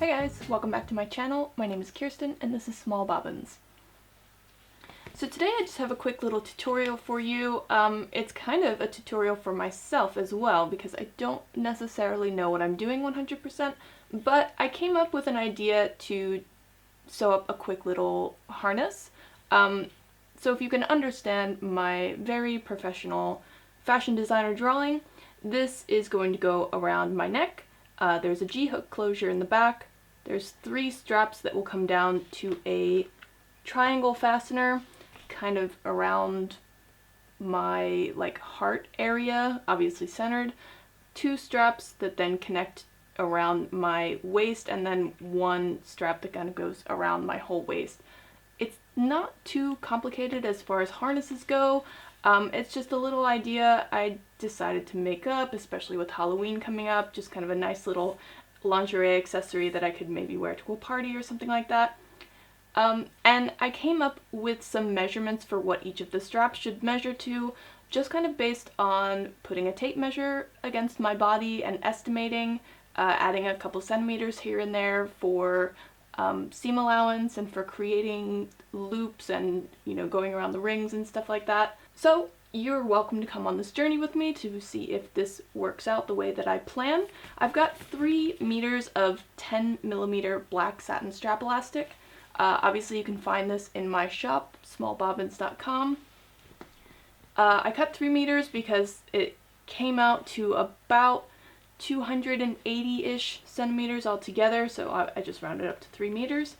Hi guys, welcome back to my channel. My name is Kirsten and this is Small Bobbins. So today I just have a quick little tutorial for you. It's kind of a tutorial for myself as well because I don't necessarily know what I'm doing 100%, but I came up with an idea to sew up a quick little harness. So if you can understand my very professional fashion designer drawing, this is going to go around my neck. There's a G-hook closure in the back. There's 3 straps that will come down to a triangle fastener kind of around my heart area, obviously centered. 2 straps that then connect around my waist, and then 1 strap that kind of goes around my whole waist. It's not too complicated as far as harnesses go. It's just a little idea I decided to make up, especially with Halloween coming up, just kind of a nice little lingerie accessory that I could maybe wear to a party or something like that. And I came up with some measurements for what each of the straps should measure to, just kind of based on putting a tape measure against my body and estimating, adding a couple centimeters here and there for seam allowance and for creating loops and, going around the rings and stuff like that. So you're welcome to come on this journey with me to see if this works out the way that I plan. I've got 3 meters of 10mm black satin strap elastic. Obviously you can find this in my shop, smallbobbins.com. I cut 3 meters because it came out to about 280-ish centimeters altogether, so I just rounded up to 3 meters.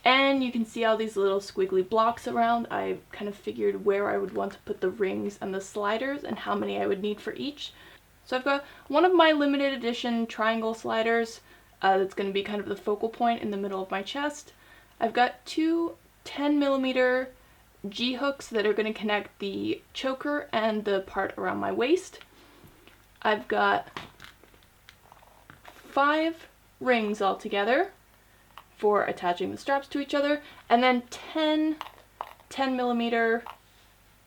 And you can see all these little squiggly blocks around. I kind of figured where I would want to put the rings and the sliders and how many I would need for each. So I've got one of my limited edition triangle sliders that's going to be kind of the focal point in the middle of my chest. I've got 2 10mm G-hooks that are going to connect the choker and the part around my waist. I've got 5 rings altogether for attaching the straps to each other, and then 10mm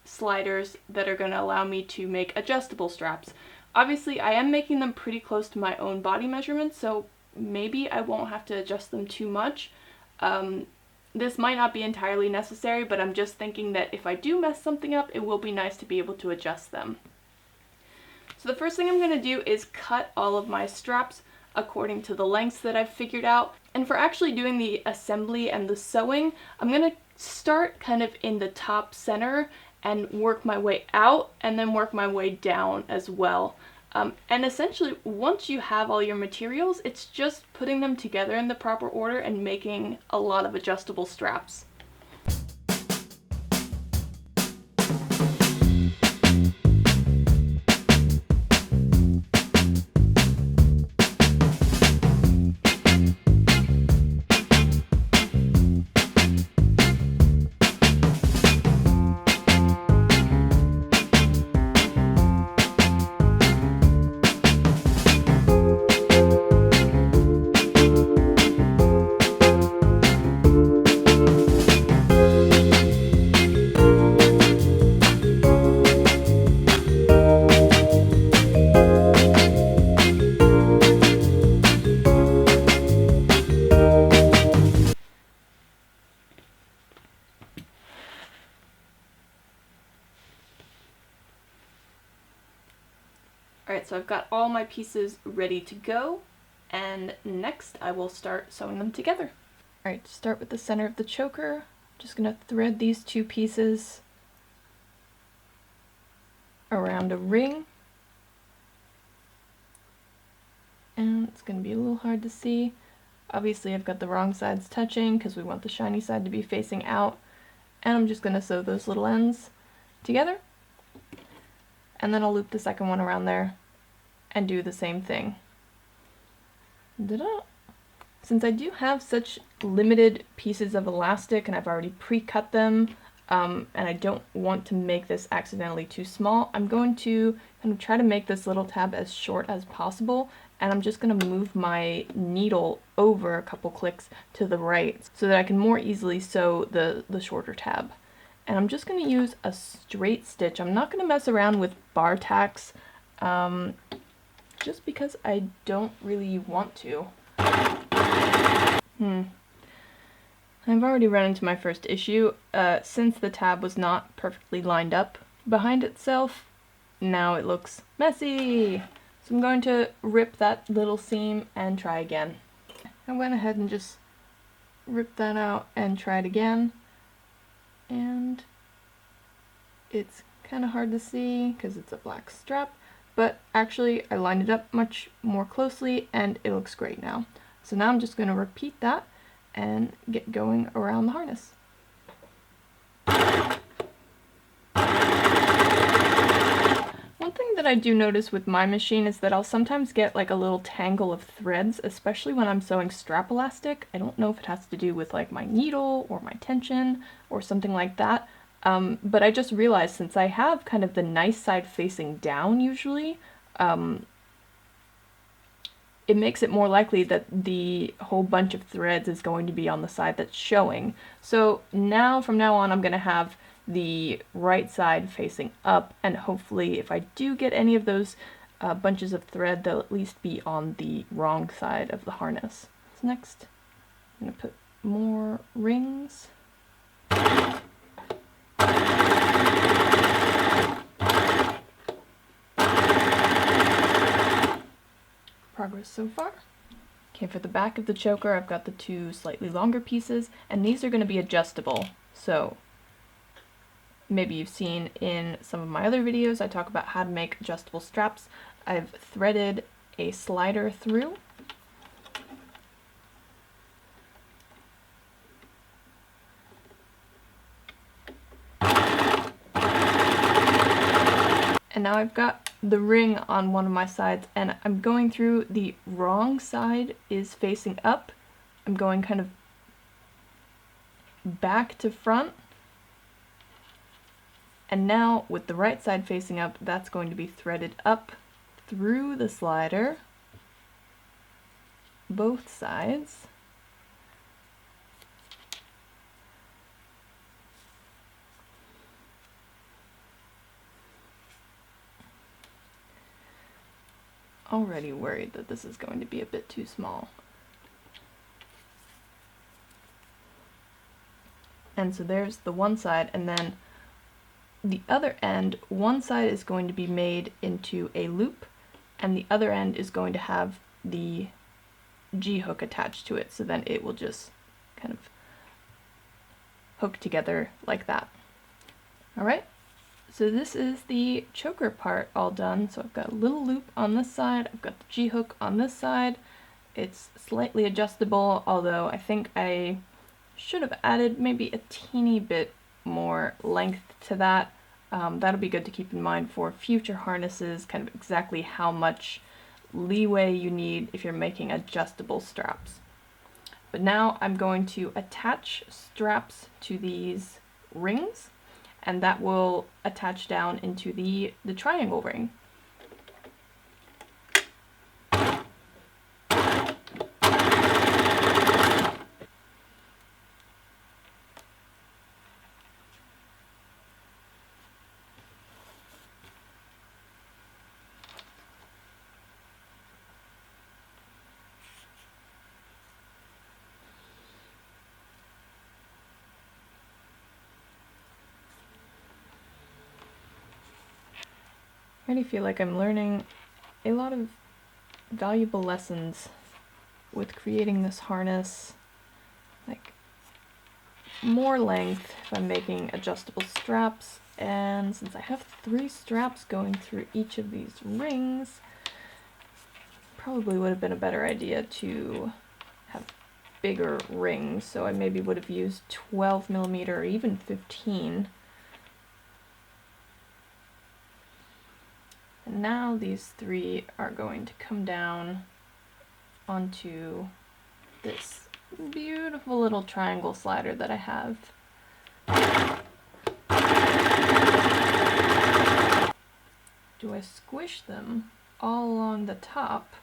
sliders that are going to allow me to make adjustable straps. Obviously I am making them pretty close to my own body measurements, so maybe I won't have to adjust them too much. This might not be entirely necessary, but I'm just thinking that if I do mess something up, it will be nice to be able to adjust them. So the first thing I'm going to do is cut all of my straps according to the lengths that I've figured out. And for actually doing the assembly and the sewing, I'm going to start kind of in the top center and work my way out and then work my way down as well. And essentially, once you have all your materials, it's just putting them together in the proper order and making a lot of adjustable straps. Alright, so I've got all my pieces ready to go, and next I will start sewing them together. Alright, to start with the center of the choker, I'm just going to thread these 2 pieces around a ring. And it's going to be a little hard to see. Obviously I've got the wrong sides touching because we want the shiny side to be facing out. And I'm just going to sew those little ends together. And then I'll loop the second one around there and do the same thing. Since I do have such limited pieces of elastic and I've already pre-cut them, and I don't want to make this accidentally too small, I'm going to kind of try to make this little tab as short as possible, and I'm just going to move my needle over a couple clicks to the right so that I can more easily sew the shorter tab. And I'm just going to use a straight stitch. I'm not going to mess around with bar tacks just because I don't really want to. I've already run into my first issue. Since the tab was not perfectly lined up behind itself, now it looks messy. So I'm going to rip that little seam and try again. I went ahead and just ripped that out and tried again. And it's kind of hard to see because it's a black strap, but actually I lined it up much more closely and it looks great now. So now I'm just going to repeat that and get going around the harness. One thing that I do notice with my machine is that I'll sometimes get like a little tangle of threads, especially when I'm sewing strap elastic. I don't know if it has to do with like my needle or my tension or something like that, but I just realized since I have kind of the nice side facing down usually, it makes it more likely that the whole bunch of threads is going to be on the side that's showing. So now, from now on, I'm going to have the right side facing up, and hopefully if I do get any of those bunches of thread, they'll at least be on the wrong side of the harness. So next, I'm going to put more rings. Progress so far. Okay, for the back of the choker, I've got the two slightly longer pieces, and these are going to be adjustable. So maybe you've seen in some of my other videos, I talk about how to make adjustable straps. I've threaded a slider through. And now I've got the ring on one of my sides, and I'm going through the wrong side is facing up. I'm going kind of back to front. And now with the right side facing up, that's going to be threaded up through the slider, both sides. Already worried that this is going to be a bit too small. And so there's the one side, and then the other end, one side is going to be made into a loop, and the other end is going to have the G-hook attached to it, so then it will just kind of hook together like that. Alright, so this is the choker part all done. So I've got a little loop on this side, I've got the G-hook on this side. It's slightly adjustable, although I think I should have added maybe a teeny bit more length to that. That'll be good to keep in mind for future harnesses, kind of exactly how much leeway you need if you're making adjustable straps. But now I'm going to attach straps to these rings, and that will attach down into the triangle ring. I already feel like I'm learning a lot of valuable lessons with creating this harness. Like, more length if I'm making adjustable straps, and since I have 3 straps going through each of these rings, probably would have been a better idea to have bigger rings, so I maybe would have used 12mm or even 15. And now these 3 are going to come down onto this beautiful little triangle slider that I have. Do I squish them all along the top?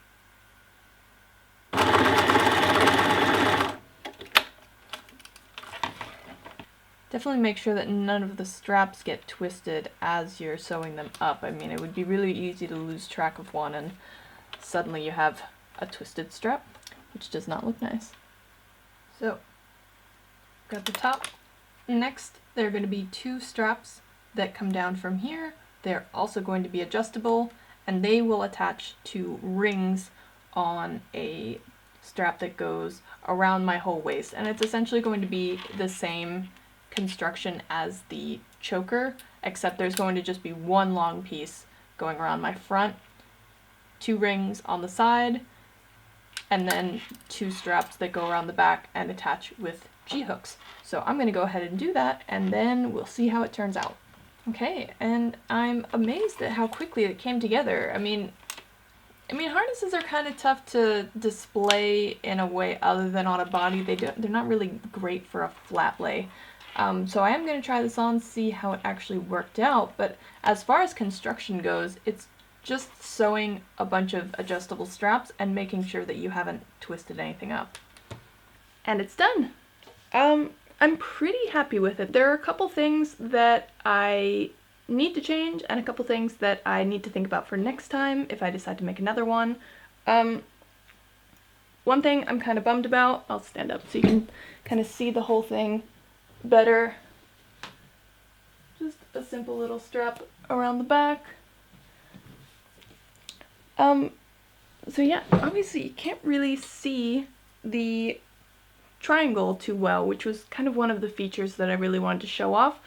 Definitely make sure that none of the straps get twisted as you're sewing them up. I mean, it would be really easy to lose track of one and suddenly you have a twisted strap, which does not look nice. So, got the top. Next, there are going to be 2 straps that come down from here. They're also going to be adjustable, and they will attach to rings on a strap that goes around my whole waist. And it's essentially going to be the same construction as the choker, except there's going to just be one long piece going around my front, 2 rings on the side, and then 2 straps that go around the back and attach with G-hooks. So I'm going to go ahead and do that, and then we'll see how it turns out. Okay, and I'm amazed at how quickly it came together. I mean, harnesses are kind of tough to display in a way other than on a body. They're not really great for a flat lay. So I am going to try this on, see how it actually worked out, but as far as construction goes, it's just sewing a bunch of adjustable straps and making sure that you haven't twisted anything up. And it's done! I'm pretty happy with it. There are a couple things that I need to change and a couple things that I need to think about for next time if I decide to make another one. One thing I'm kind of bummed about, I'll stand up so you can kind of see the whole thing better. Just a simple little strap around the back. So yeah, obviously you can't really see the triangle too well, which was kind of one of the features that I really wanted to show off.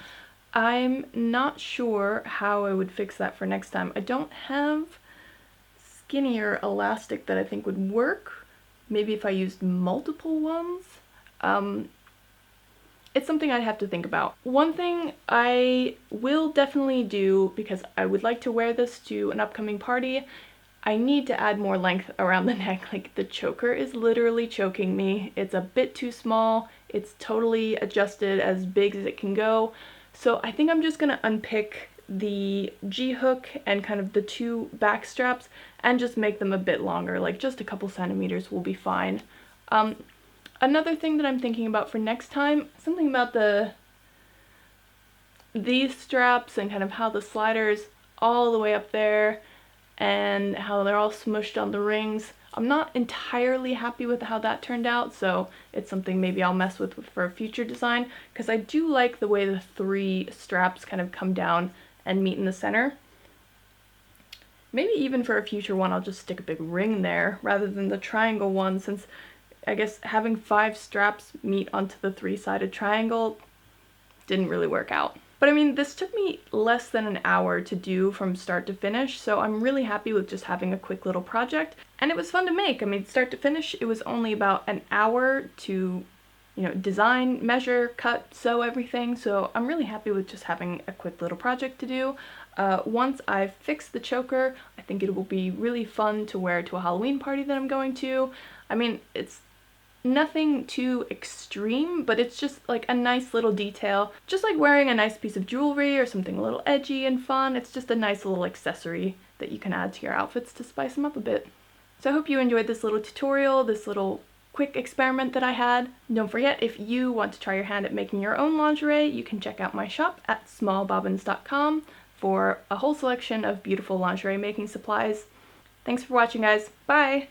I'm not sure how I would fix that for next time. I don't have skinnier elastic that I think would work. Maybe if I used multiple ones. It's something I'd have to think about. One thing I will definitely do, because I would like to wear this to an upcoming party, I need to add more length around the neck. Like, the choker is literally choking me. It's a bit too small. It's totally adjusted as big as it can go. So I think I'm just gonna unpick the G-hook and kind of the 2 back straps and just make them a bit longer. Like, just a couple centimeters will be fine. Another thing that I'm thinking about for next time, something about these straps and kind of how the slider's all the way up there and how they're all smushed on the rings. I'm not entirely happy with how that turned out, so it's something maybe I'll mess with for a future design, because I do like the way the 3 straps kind of come down and meet in the center. Maybe even for a future one I'll just stick a big ring there rather than the triangle one, since I guess having 5 straps meet onto the 3-sided triangle didn't really work out. But I mean, this took me less than an hour to do from start to finish, so I'm really happy with just having a quick little project. And it was fun to make. I mean, start to finish, it was only about an hour to, design, measure, cut, sew everything, so I'm really happy with just having a quick little project to do. Once I've fixed the choker, I think it will be really fun to wear to a Halloween party that I'm going to. I mean, it's nothing too extreme, but it's just like a nice little detail. Just like wearing a nice piece of jewelry or something a little edgy and fun. It's just a nice little accessory that you can add to your outfits to spice them up a bit. So I hope you enjoyed this little tutorial, this little quick experiment that I had. Don't forget, if you want to try your hand at making your own lingerie, you can check out my shop at smallbobbins.com for a whole selection of beautiful lingerie making supplies. Thanks for watching, guys. Bye!